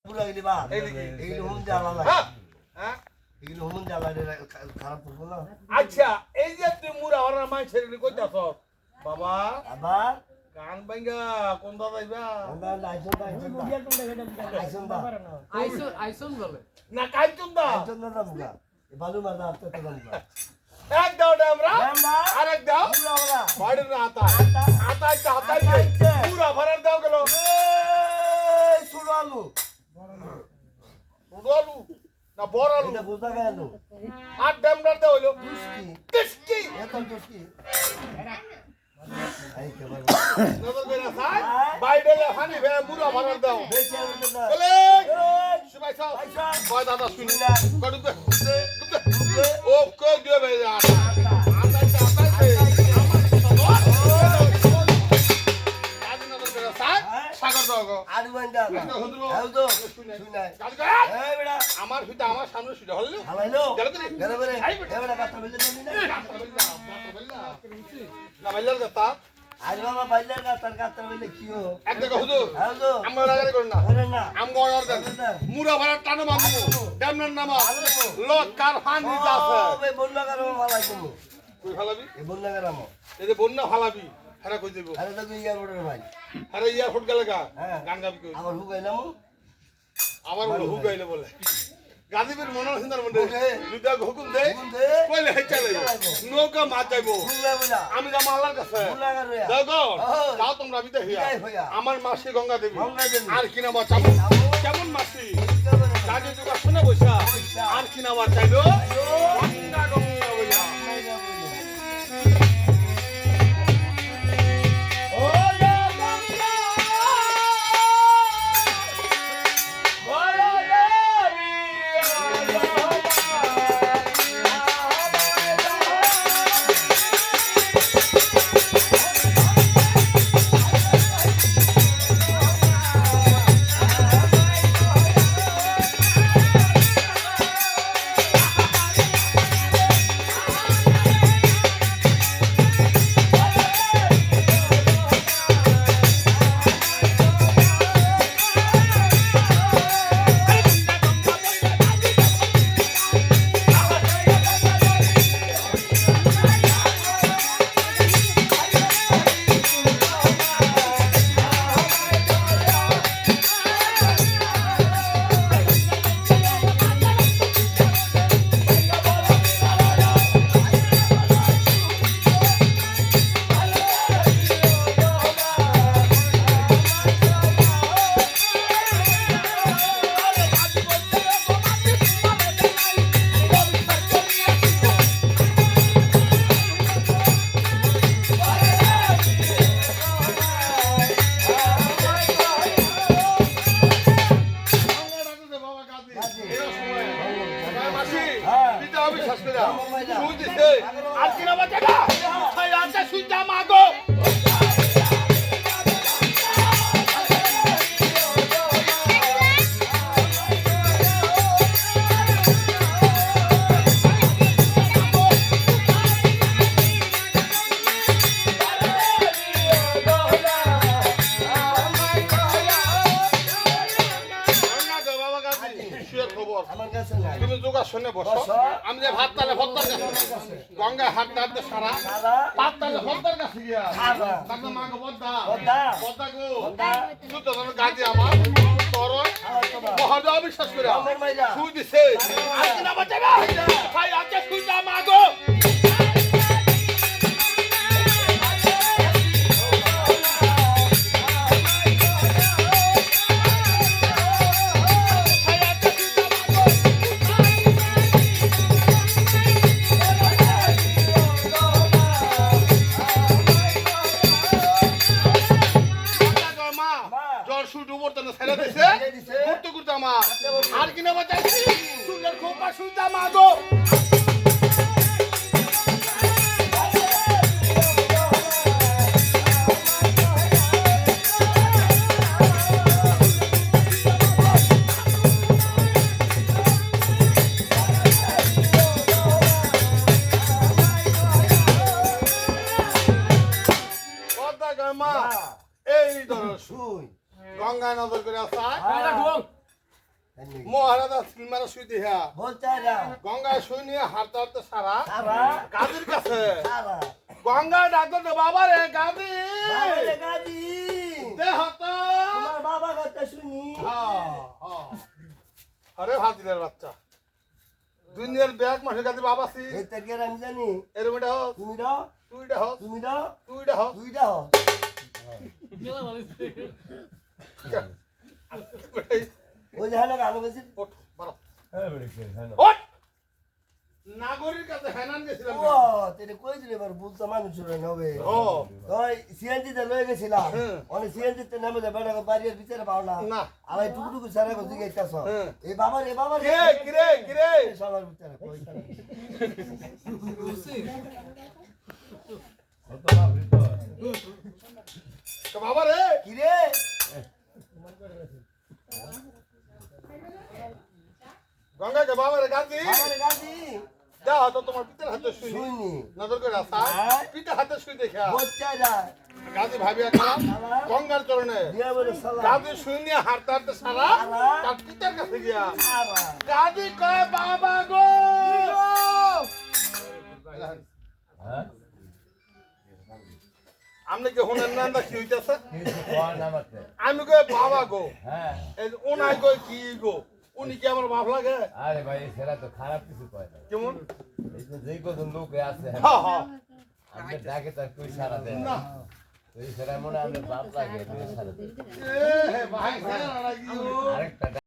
পুরা গেলি বা এই হুম জ্বালা লাগে হ্যাঁ এই হুম জ্বালা খারাপ করবো না। আচ্ছা এই যে তুই মুরা ওরা মাইছের কইতাছ বাবা বাবা কান ভাঙ্গা কোন দাদা যাইবা আমরা আইসন বলে না কাইতুম দা আইসন না মুগা এই বালু মারদা আতে তো মুগা এক দাও ডেমরা আরেক দাও পুরা বাড়ি না হাতাই পুরা ভরার দাও গেল এই সুড়ো আলু উড়ালু না বড়ালু এটা বুঝা গেল আর ডেমরার দাও হইলো দুষ্টি কিসকি এত দুষ্টি আই কে বল নজর কইরা খাই বাইডেলে হানি ভে মুরা ভরার দাও বেচে আনতে না চলে সুবাই সাও কয় দাদা শুনি না কড়ু দে ও কই দিও ভাই আতাইতে সাগর দাও আলু বান্দা আউ তো শুনাই এই বেটা আমার ফিটা আমার সামনে শুটা হলো হালাইলো গেল তুই গেল বলে এই বেটা কথা বলতে জানি না না বাইলার কথা আরে বাবা বাইলার কথা বললে কি হো এক দেখা হুজুর আউ তো আমরা লাগারে করুন না করে না আম গড় দেন মুরা ভরা টানো মামু ডেমনার নাম লোক কার ফান দিতে আছে ও বে বন্যা গারাম মালাই তুমি কই ফালাবি এই বন্যা গারাম এই যে বন্যা ফালাবি হারা কই দেব আরে তো তুই ইয়ার বড় ভাই আরে ইয়ার ফুট গেল গা হ্যাঁ। গান গাবি কই আমার হুগাইলাম আমার বলে হুক গাইলে বলে গাজীপুর মনোরঞ্জন মন্দির হুকে। দুটা হুকুম দে হুকুম দে। কইলে হেচা লইব নৌকা মাছ যাইব হুগলা বলা আমি যাবো আল্লাহর কাছে হুগলা গারয়া যাও গো ও। যাও তোমরা বিদে হইয়া বিদায় হইয়া। আমার মাসি গঙ্গা দেবী গঙ্গা দেবী। আর কি নাম চাবো যাবো। কেমন মাসি কে বলে না? কাজে দুগা শুনে বসা বইসা। আর কি নাম চাইলো আইও। গঙ্গা গঙ্গা বইয়া মাইরা বলে। ও গঙ্গা বড় দেবী আমার কাছে নাই তুমি যোগাসনে বসো আমি যে ভাত তালে ভত্তার কাছে গঙ্গা হাত দাঁড়তে সারা সারা ভাত তালে ভত্তার কাছে গিয়া সারা তারপর মাকে বদ্দা বদ্দা। বদ্দা গো বদ্দা। সুতো ধরে গাজি আমার তোর মহাদেব বিশ্বাস করে আমার মাইরা সুই দিছে আজকে না বাঁচাবা ভাই আজকে সুইটা মাগো আর কি না বাঁচাইছি সুন্দর খোপা সুন্দর মাগো এই ধরো সুই গঙ্গা নজর করে আসা মহারাজা সিলমারা শুই দিয়া বলতে না গঙ্গায় শুই নিয়ে হাঁটতে হাঁটতে সারা সারা গাদির কাছে সারা গঙ্গায় ডাকতো না বাবা রে গাদি বাবা রে গাদি দেহ তো তোমার বাবা কথা শুনি আরে ভাতিরের বাচ্চা দুনিয়ার ব্যাগ মাসে গাদি বাবা সি এই তারিখের আমি জানি এরম এটা হোক তুমি দাও তুই এটা হোক তুমি দাও তুই এটা হোক তুই দাও Gila malaysia. ওই যে হলো গানো বেশি ওঠ বারো হ্যাঁ বলে কি হ্যাঁ ওঠ নাগরিক কাছে হেনান গেছিলাম ও তেরে কই দিলে এবার বুঝতো মানুষ রে নবে ও ওই সিএনজি তে লয়ে গেছিলাম হ্যাঁ। অনেক সিএনজি তে নামে যাবে না বাড়ির ভিতরে পাও না না আলাই টুকটুকু সারা কো দিকে ইতাছ হ্যাঁ। এই বাবা রে কিরে কিরে সবার ভিতরে কই তারা Lucy. তো বাবা রে কি রে গঙ্গা কে বাবা রে গাদি বাবা রে গাদি যাও তো তোমার পিতার হাতে শুই শুনি নজর করে রাস্তা হ্যাঁ। পিতার হাতে শুই দেখা বচ্চা যা গাদি ভাবিয়া গেলাম গঙ্গার চরণে দিয়া বলে সালা গাদি শুই নিয়ে হাঁটতে হাঁটতে সারা তার পিতার কাছে গিয়া সারা গাদি কয় বাবা গো হ্যাঁ আপনি কি হনেন না না কি হইতাছে কিছু কোয়া নামাতে আমি কই বাবা গো হ্যাঁ এই ওনাই কই কি গো উনি কি আমার বাপ লাগে আরে ভাই সেটা তো খারাপ কিছু কয় না কেমন এই যে যেই কজন লোক আছে হ্যাঁ হ্যাঁ আমরা ডাকে তার কই সারা দেয় না না তো এই সেটা মনে হয় আমরা বাপ লাগে তুই সারা দেয় এ হে ভাই সারা লাগি আরেকটা